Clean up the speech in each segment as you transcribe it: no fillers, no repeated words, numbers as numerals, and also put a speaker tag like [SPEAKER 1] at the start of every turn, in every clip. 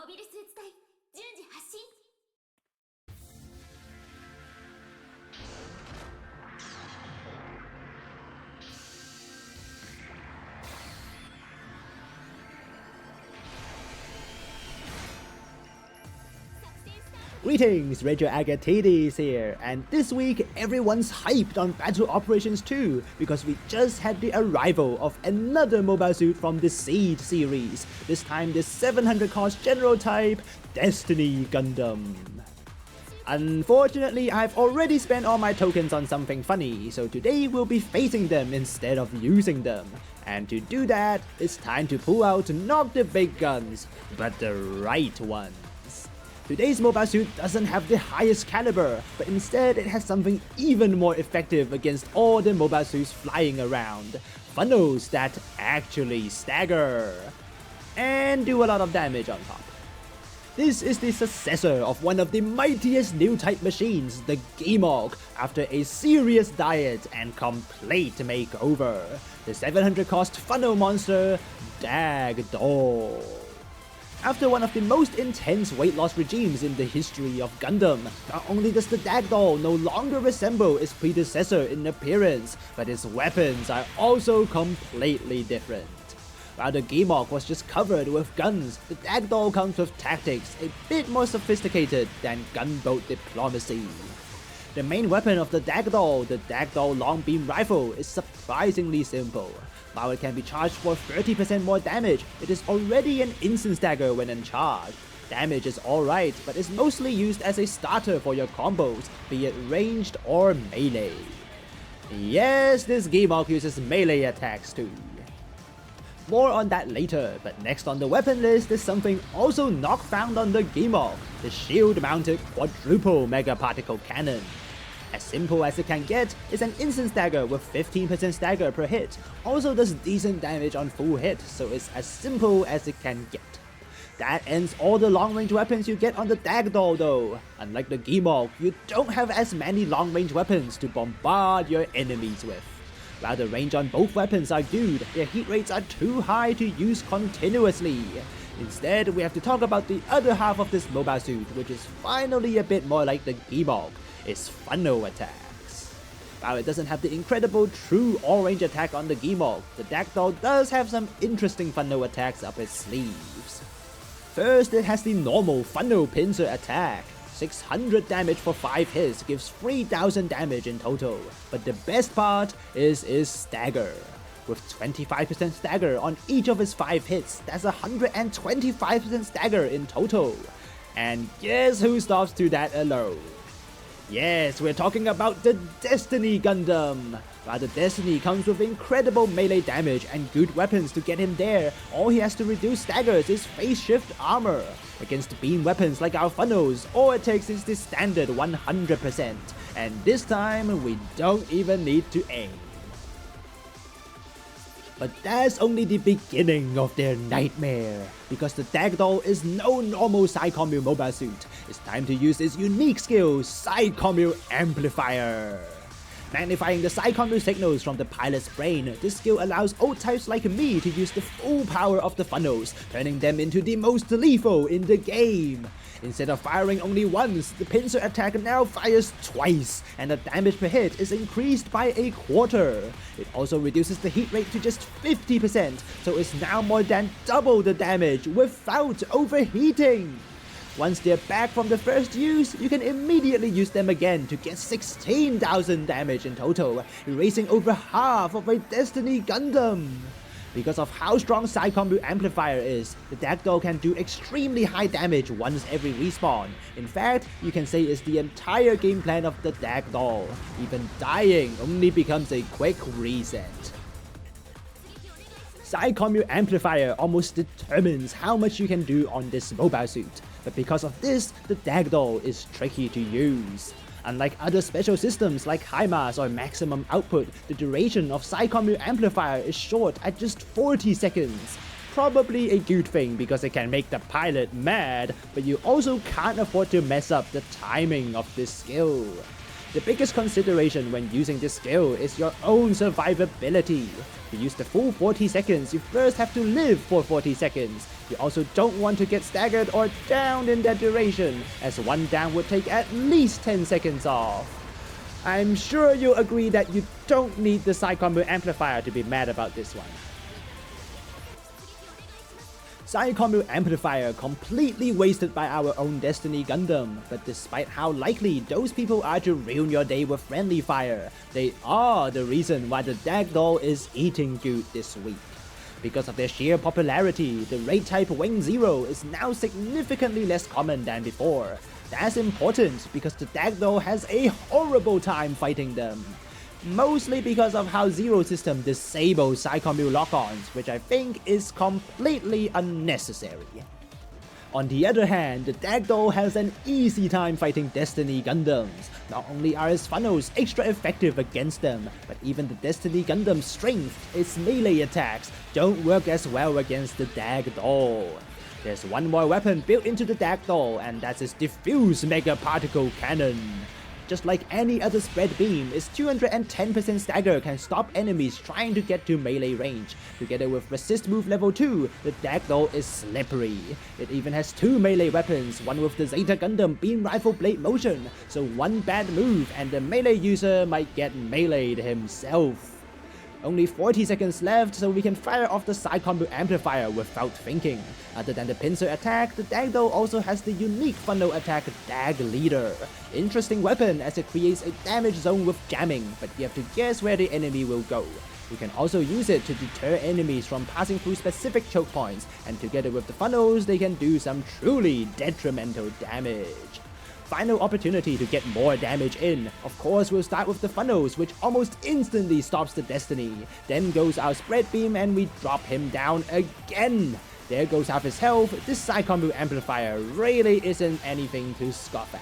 [SPEAKER 1] モビルスーツ隊順次発進。
[SPEAKER 2] Greetings, Rigil Agateiades here, and this week everyone's hyped on Battle Operations 2 because we just had the arrival of another mobile suit from the Siege series, this time the 700 cost general type Destiny Gundam. Unfortunately, I've already spent all my tokens on something funny, so today we'll be facing them instead of using them. And to do that, it's time to pull out not the big guns, but the right ones. Today's mobile suit doesn't have the highest caliber, but instead it has something even more effective against all the mobile suits flying around. Funnels that actually stagger and do a lot of damage on top. This is the successor of one of the mightiest new type machines, the GBO2, after a serious diet and complete makeover. The 700 cost funnel monster, Dag Doll. After one of the most intense weight loss regimes in the history of Gundam, not only does the Dag Doll no longer resemble its predecessor in appearance, but its weapons are also completely different. While the GBO2 was just covered with guns, the Dag Doll comes with tactics a bit more sophisticated than gunboat diplomacy. The main weapon of the Dag Doll, the Dag Doll long beam rifle, is surprisingly simple. While it can be charged for 30% more damage, it is already an instant stagger when uncharged. Damage is alright, but is mostly used as a starter for your combos, be it ranged or melee. Yes, this GBO2 uses melee attacks too. More on that later, but next on the weapon list is something also not found on the GBO2, the shield-mounted quadruple mega particle cannon. As simple as it can get, it's an instant stagger with 15% stagger per hit, also does decent damage on full hit, so it's as simple as it can get. That ends all the long-range weapons you get on the Dag Doll though. Unlike the GBO2, you don't have as many long-range weapons to bombard your enemies with. While the range on both weapons are good, their hit rates are too high to use continuously. Instead, we have to talk about the other half of this mobile suit, which is finally a bit more like the GBO2, its funnel attacks. While it doesn't have the incredible true all-range attack on the GBO2, the Dag Doll does have some interesting funnel attacks up its sleeves. First, it has the normal funnel pincer attack. 600 damage for 5 hits gives 3000 damage in total, but the best part is its stagger. With 25% stagger on each of its 5 hits, that's 125% stagger in total. And guess who stops to that alone? Yes, we're talking about the Destiny Gundam. While the Destiny comes with incredible melee damage and good weapons to get him there, all he has to reduce staggers is phase shift armor. Against beam weapons like our funnels, all it takes is the standard 100%, and this time we don't even need to aim. But that's only the beginning of their nightmare, because the Dag Doll is no normal Psycommu mobile suit. It's time to use its unique skill, Psycommu Amplifier. Magnifying the Psycommu signals from the pilot's brain, this skill allows old types like me to use the full power of the funnels, turning them into the most lethal in the game. Instead of firing only once, the pincer attack now fires twice, and the damage per hit is increased by a quarter. It also reduces the hit rate to just 50%, so it's now more than double the damage without overheating. Once they're back from the first use, you can immediately use them again to get 16,000 damage in total, erasing over half of a Destiny Gundam. Because of how strong Psycommu Amplifier is, the Dag Doll can do extremely high damage once every respawn. In fact, you can say it's the entire game plan of the Dag Doll. Even dying only becomes a quick reset. Psycommu Amplifier almost determines how much you can do on this mobile suit, but because of this, the Dag Doll is tricky to use. Unlike other special systems like HIMARS or Maximum Output, the duration of Psycommu Amplifier is short at just 40 seconds. Probably a good thing because it can make the pilot mad, but you also can't afford to mess up the timing of this skill. The biggest consideration when using this skill is your own survivability. To use the full 40 seconds, you first have to live for 40 seconds. You also don't want to get staggered or downed in that duration, as one down would take at least 10 seconds off. I'm sure you'll agree that you don't need the Psycommu Amplifier to be mad about this one. Psycommu Amplifier completely wasted by our own Destiny Gundam, but despite how likely those people are to ruin your day with friendly fire, they are the reason why the Dag Doll is eating good this week. Because of their sheer popularity, the raid type Wing Zero is now significantly less common than before. That's important because the Dag Doll has a horrible time fighting them. Mostly because of how Zero System disables Psycommu lock-ons, which I think is completely unnecessary. On the other hand, the Dag Doll has an easy time fighting Destiny Gundams. Not only are his funnels extra effective against them, but even the Destiny Gundam's strength, its melee attacks, don't work as well against the Dag Doll. There's one more weapon built into the Dag Doll, and that's its Diffuse Mega Particle Cannon. Just like any other spread beam, its 210% stagger can stop enemies trying to get to melee range. Together with resist move level 2, the Dag Doll is slippery. It even has 2 melee weapons, one with the Zeta Gundam beam rifle blade motion, so one bad move and the melee user might get meleeed himself. Only 40 seconds left, so we can fire off the Psycommu Amplifier without thinking. Other than the pincer attack, the Dag Doll also has the unique funnel attack Dag Leader. Interesting weapon as it creates a damage zone with jamming, but you have to guess where the enemy will go. You can also use it to deter enemies from passing through specific choke points, and together with the funnels, they can do some truly detrimental damage. Final opportunity to get more damage in. Of course, we'll start with the funnels, which almost instantly stops the Destiny. Then goes our spread beam and we drop him down again. There goes half his health. This Psycommu Amplifier really isn't anything to scoff at.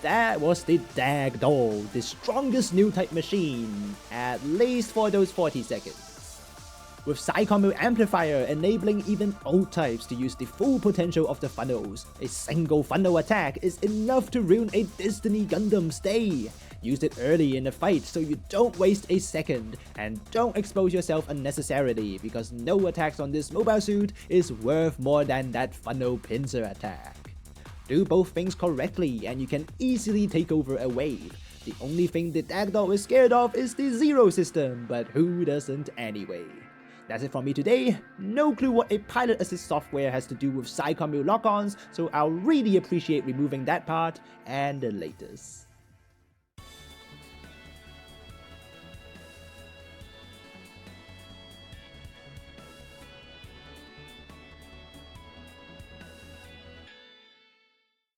[SPEAKER 2] That was the Dag Doll, the strongest new type machine, at least for those 40 seconds. With Psycommu Amplifier enabling even old types to use the full potential of the funnels, a single funnel attack is enough to ruin a Destiny Gundam's day. Use it early in the fight so you don't waste a second, and don't expose yourself unnecessarily because no attacks on this mobile suit is worth more than that funnel pincer attack. Do both things correctly and you can easily take over a wave. The only thing the Dag Doll is scared of is the Zero System, but who doesn't anyway? That's it from me today. No clue what a pilot assist software has to do with Psycommu lock-ons, so I'll really appreciate removing that part, and the latest.